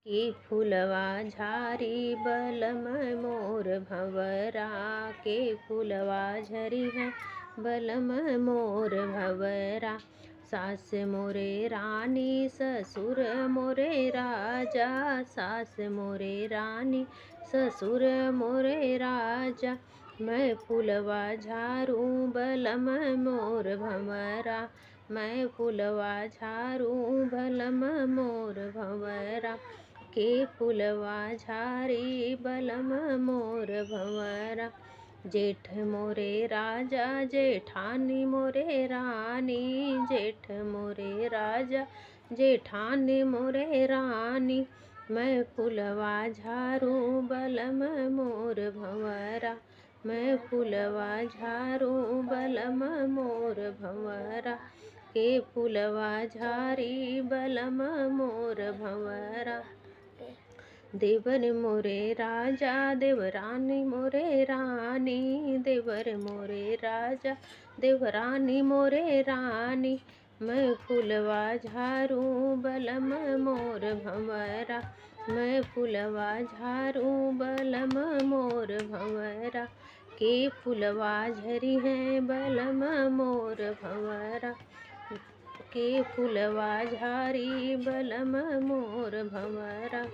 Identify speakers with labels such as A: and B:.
A: के फुलवा झारी बलम मोर भंवरा, के फुलवा झरी है बलम मोर भंवरा। सास मोरे रानी ससुर मोरे राजा, सास मोरे रानी ससुर मोरे राजा। मैं फुलवा झारूं बलम मोर भंवरा, मैं फुलवा झारूं बलम मोर भंवरा। के फुलवा झारी बलम मोर भंवरा। जेठ मोरे राजा जेठानी मोरे रानी, जेठ मोरे राजा जेठानी मोरे रानी। मैं फुलवा झारूं बलम मोर भंवरा, मैं फुलवा झारूं बलम मोर भंवरा। के फुलवा झारी बलम मोर भंवरा। देवर मोरे राजा देवरानी मोरे रानी, देवर मोरे राजा देवरानी मोरे रानी। मैं फुलवा झारूं बलम मोर भंवरा, मैं फुलवा झारूं बलम मोर भंवरा। के फुलवा झरी है बलम मोर भंवरा, के फुलवा झारी बलम मोर भंवरा।